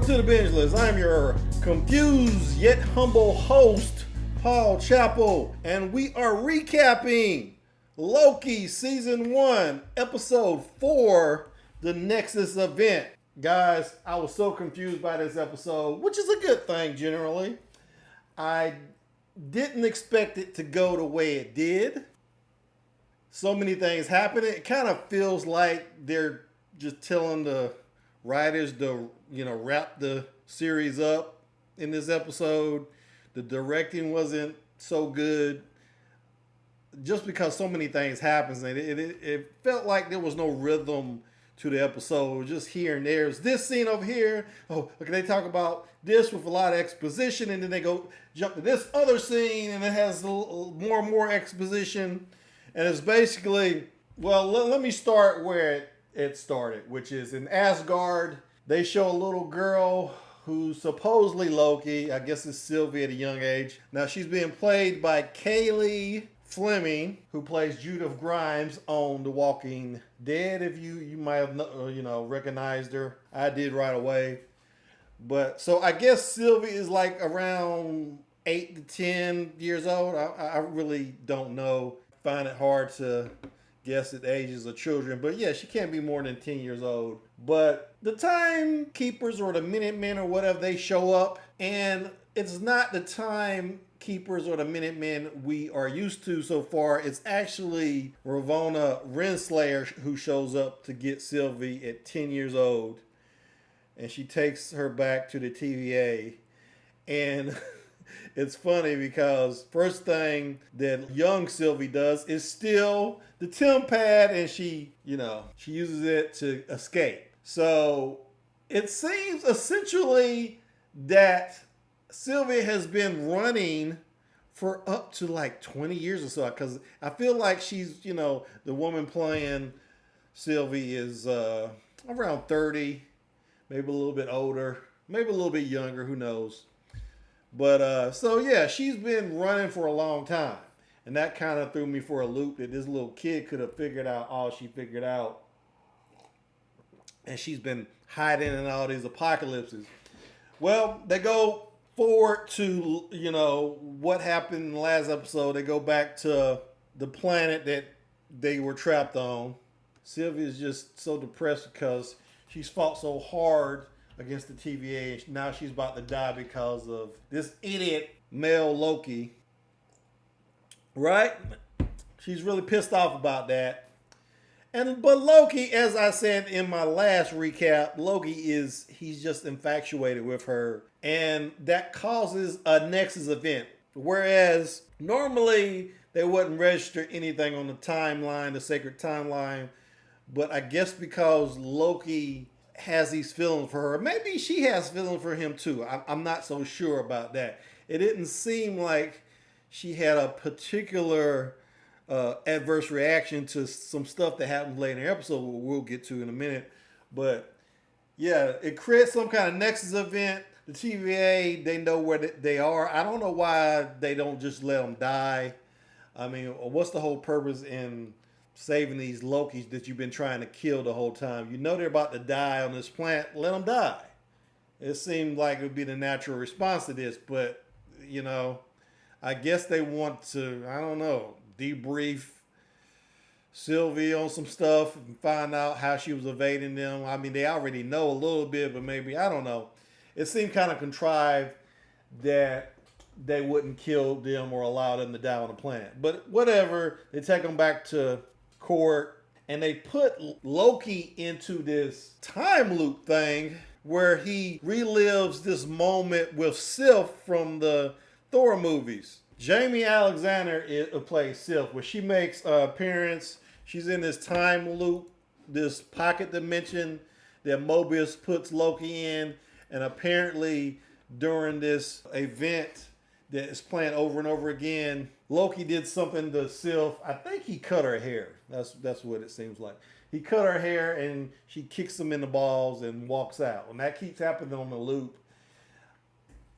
Welcome to the Binge List. I'm your confused yet humble host, Paul Chappell, and we are recapping Loki Season 1, Episode 4, the Nexus Event. Guys, I was so confused by this episode, which is a good thing generally. I didn't expect it to go the way it did. So many things happened. It kind of feels like they're just telling the writers to, wrap the series up in this episode. The directing wasn't so good just because so many things happen. And it felt like there was no rhythm to the episode. Just here and there. It's this scene over here. Oh, okay, they talk about this with a lot of exposition, and then they jump to this other scene, and it has more and more exposition. And it's basically, well, let me start where it started, which is in Asgard. They show a little girl who's supposedly Loki. I guess it's Sylvie at a young age. Now she's being played by Kaylee Fleming, who plays Judith Grimes on The Walking Dead. If you might have recognized her, I did right away. But so I guess Sylvie is like around 8 to 10 years old. I really don't know. Find it hard to guess at the ages of children, but yeah, she can't be more than 10 years old. But the timekeepers or the Minutemen or whatever, they show up, and it's not the timekeepers or the Minutemen we are used to so far. It's actually Ravonna Renslayer who shows up to get Sylvie at 10 years old, and she takes her back to the TVA. And it's funny because first thing that young Sylvie does is steal the Tim pad, and she uses it to escape. So it seems essentially that Sylvie has been running for up to like 20 years or so, because I feel like she's, the woman playing Sylvie is around 30, maybe a little bit older, maybe a little bit younger, who knows. But so yeah, she's been running for a long time. And that kind of threw me for a loop that this little kid could have figured out all she figured out. And she's been hiding in all these apocalypses. Well, they go forward to, what happened in the last episode. They go back to the planet that they were trapped on. Sylvia is just so depressed because she's fought so hard against the TVA, and now she's about to die because of this idiot male Loki. Right? She's really pissed off about that. But Loki, as I said in my last recap, he's just infatuated with her, and that causes a Nexus event. Whereas normally they wouldn't register anything on the timeline, the sacred timeline, but I guess because Loki has these feelings for her, maybe she has feelings for him too. I'm not so sure about that. It didn't seem like she had a particular adverse reaction to some stuff that happens later in the episode, we'll get to in a minute. But yeah, it creates some kind of Nexus event. The TVA, they know where they are. I don't know why they don't just let them die. I mean, what's the whole purpose in saving these Lokis that you've been trying to kill the whole time? You know they're about to die on this planet. Let them die. It seemed like it would be the natural response to this, but I guess they want to, I don't know, debrief Sylvie on some stuff and find out how she was evading them. I mean, they already know a little bit, but maybe, I don't know. It seemed kind of contrived that they wouldn't kill them or allow them to die on the planet. But whatever, they take them back to court, and they put Loki into this time loop thing where he relives this moment with Sylph from the Thor movies. Jamie Alexander plays Sylph, where she makes an appearance. She's in this time loop, this pocket dimension that Mobius puts Loki in, and apparently during this event that is playing over and over again, Loki did something to Sylph. I think he cut her hair. That's what it seems like. He cut her hair, and she kicks him in the balls and walks out. And that keeps happening on the loop.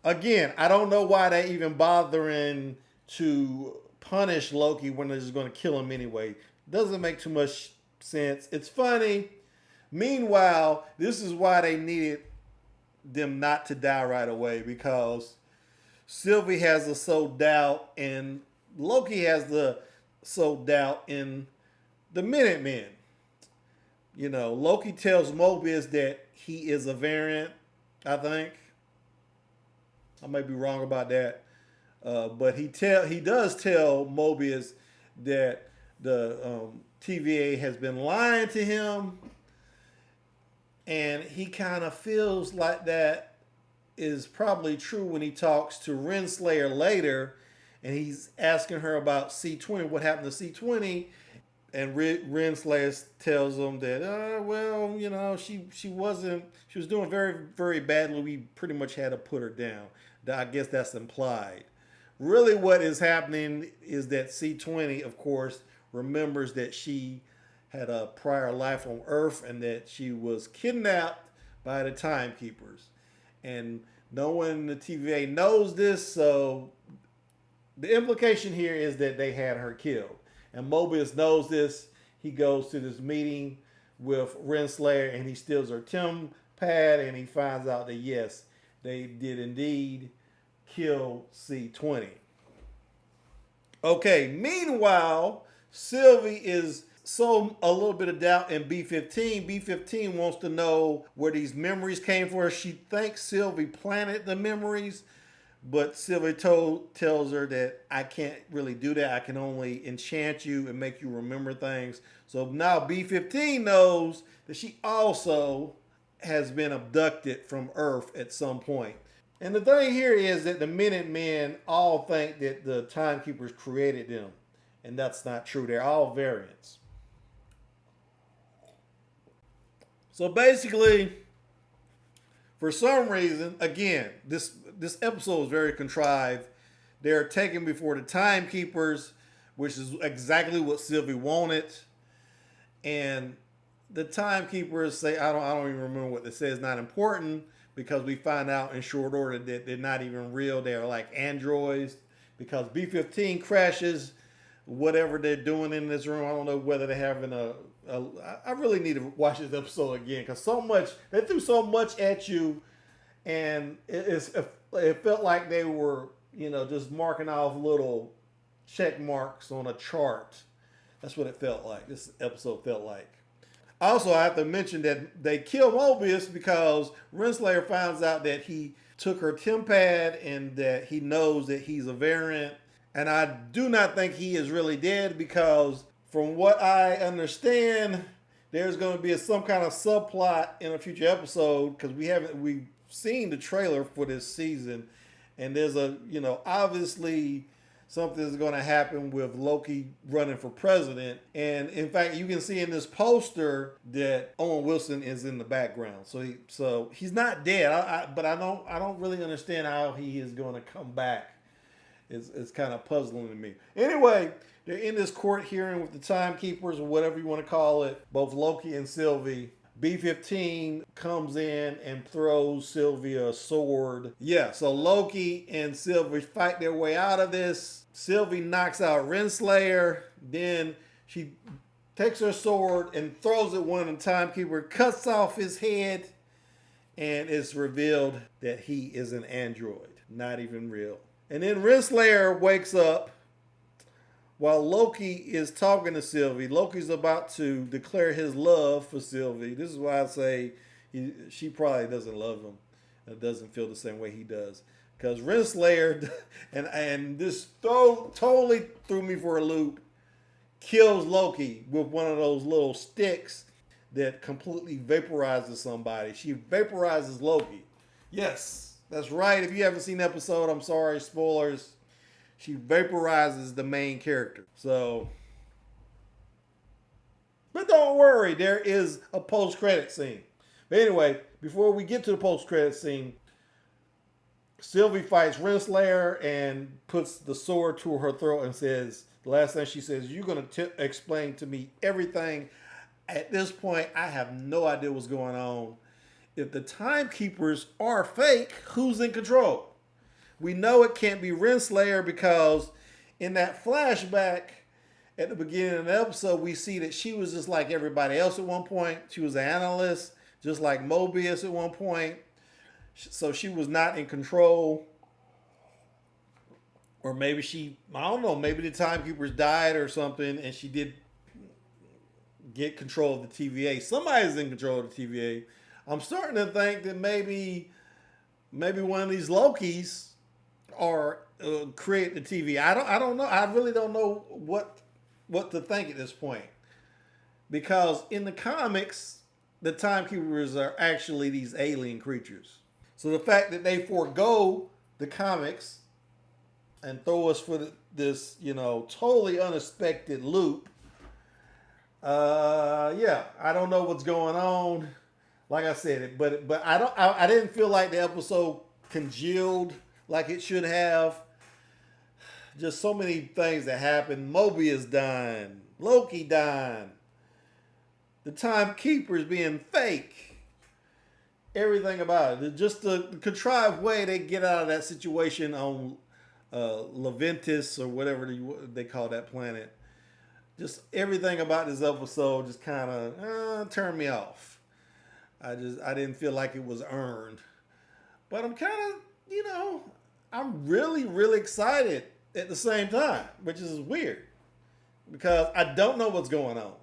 Again, I don't know why they even bothering to punish Loki when they're just going to kill him anyway. Doesn't make too much sense. It's funny. Meanwhile, this is why they needed them not to die right away because Sylvie has the soul doubt and Loki has the soul doubt in the Minutemen. You know, Loki tells Mobius that he is a variant, I think. I may be wrong about that. But he does tell Mobius that the TVA has been lying to him, and he kind of feels like that is probably true when he talks to Renslayer later, and he's asking her about C20, what happened to C20, and Renslayer tells him that, well, you know, she was doing very, very badly. We pretty much had to put her down. I guess that's implied. Really what is happening is that C20, of course, remembers that she had a prior life on Earth and that she was kidnapped by the Timekeepers. And no one in the TVA knows this, so the implication here is that they had her killed. And Mobius knows this. He goes to this meeting with Renslayer and he steals her Tim pad and he finds out that yes, they did indeed kill C20. Okay, meanwhile, Sylvie is a little bit of doubt in B15. B15 wants to know where these memories came from. She thinks Sylvie planted the memories, but Sylvie tells her that I can't really do that. I can only enchant you and make you remember things. So now B15 knows that she also has been abducted from Earth at some point. And the thing here is that the Minutemen all think that the Timekeepers created them. And that's not true. They're all variants. So basically, for some reason, again, this episode is very contrived. They're taken before the Timekeepers, which is exactly what Sylvie wanted. And the Timekeepers say, I don't even remember what they say. It's not important because we find out in short order that they're not even real. They're like androids because B-15 crashes whatever they're doing in this room. I don't know whether they're having I really need to watch this episode again because they threw so much at you, and it felt like they were, you know, just marking off little check marks on a chart. That's what it felt like. This episode felt like. Also, I have to mention that they kill Mobius because Renslayer finds out that he took her Tempad and that he knows that he's a variant. And I do not think he is really dead because from what I understand, there's going to be some kind of subplot in a future episode because we've seen the trailer for this season. And there's obviously something is going to happen with Loki running for president. And in fact, you can see in this poster that Owen Wilson is in the background. So he's not dead. But I don't really understand how he is going to come back. It's kind of puzzling to me. Anyway, they're in this court hearing with the Timekeepers or whatever you want to call it. Both Loki and Sylvie. B-15 comes in and throws Sylvie a sword. Yeah, so Loki and Sylvie fight their way out of this. Sylvie knocks out Renslayer. Then she takes her sword and throws it one of the Timekeeper, cuts off his head, and it's revealed that he is an android, not even real. And then Renslayer wakes up while Loki is talking to Sylvie. Loki's about to declare his love for Sylvie. This is why I say she probably doesn't love him. It doesn't feel the same way he does. Because Renslayer, and this totally threw me for a loop, kills Loki with one of those little sticks that completely vaporizes somebody. She vaporizes Loki. Yes, that's right. If you haven't seen the episode, I'm sorry, spoilers. She vaporizes the main character. So, but don't worry, there is a post-credit scene. But anyway, before we get to the post-credit scene, Sylvie fights Renslayer and puts the sword to her throat and says, the last thing she says, you're going to explain to me everything. At this point, I have no idea what's going on. If the Timekeepers are fake, who's in control? We know it can't be Renslayer because in that flashback at the beginning of the episode, we see that she was just like everybody else at one point. She was an analyst, just like Mobius at one point. So she was not in control. Or maybe I don't know, maybe the timekeepers died or something and she did get control of the TVA. Somebody's in control of the TVA. I'm starting to think that maybe one of these Lokis are create the TV. I don't know. I really don't know what to think at this point. Because in the comics, the timekeepers are actually these alien creatures. So the fact that they forego the comics and throw us for this, totally unexpected loop. I don't know what's going on. Like I said, but I didn't feel like the episode congealed like it should have. Just so many things that happened. Mobius dying, Loki dying, the timekeepers being fake. Everything about it. Just the contrived way they get out of that situation on Leventis or whatever they call that planet. Just everything about this episode just kind of turned me off. I didn't feel like it was earned. But I'm kind of, I'm really, really excited at the same time, which is weird because I don't know what's going on.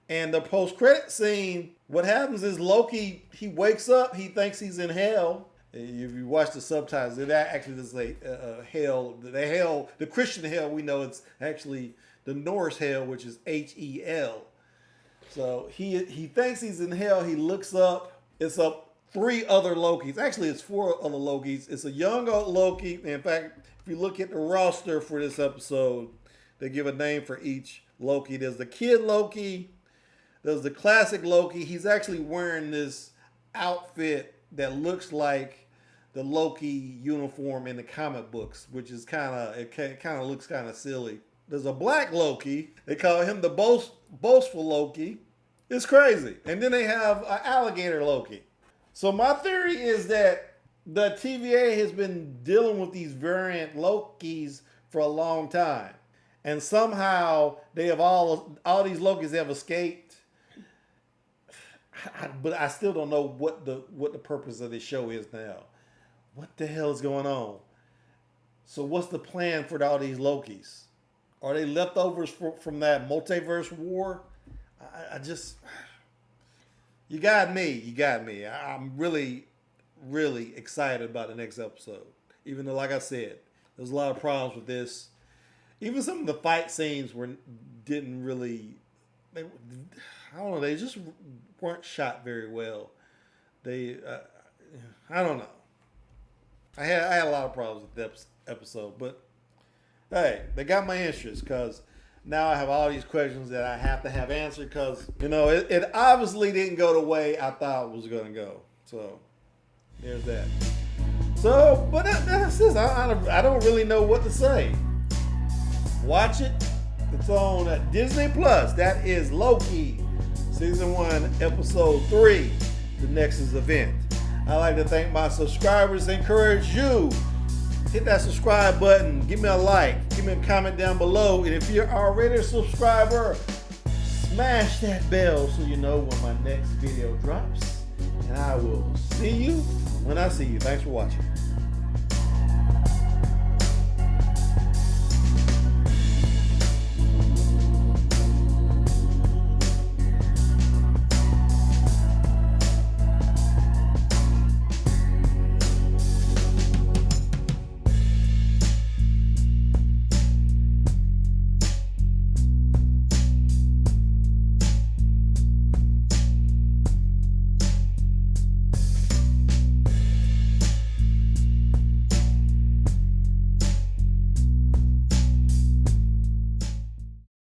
And the post-credit scene, what happens is Loki, he wakes up, he thinks he's in hell. If you watch the subtitles, that actually is hell. The Christian hell we know, it's actually the Norse hell, which is Hel. So he thinks he's in hell. He looks up. It's up 3 other Lokis. Actually, it's 4 other Lokis. It's a young Loki. In fact, if you look at the roster for this episode, they give a name for each Loki. There's the kid Loki. There's the classic Loki. He's actually wearing this outfit that looks like the Loki uniform in the comic books, which is kind of looks kind of silly. There's a black Loki. They call him the boastful Loki. It's crazy. And then they have an alligator Loki. So my theory is that the TVA has been dealing with these variant Lokis for a long time. And somehow they have all these Lokis have escaped. But I still don't know what the purpose of this show is now. What the hell is going on? So what's the plan for all these Lokis? Are they leftovers from that multiverse war? You got me. I'm really, really excited about the next episode. Even though, like I said, there's a lot of problems with this. Even some of the fight scenes didn't really, I don't know, they just weren't shot very well. I don't know. I had a lot of problems with this episode, but hey, they got my interest because now I have all these questions that I have to have answered because, it obviously didn't go the way I thought it was going to go. So, there's that. So, but that's this. I don't really know what to say. Watch it. It's on Disney Plus. That is Loki, Season 1, Episode 3, the Nexus Event. I'd like to thank my subscribers. Encourage you. Hit that subscribe button. Give me a like. Give me a comment down below. And if you're already a subscriber, smash that bell so you know when my next video drops. And I will see you when I see you. Thanks for watching.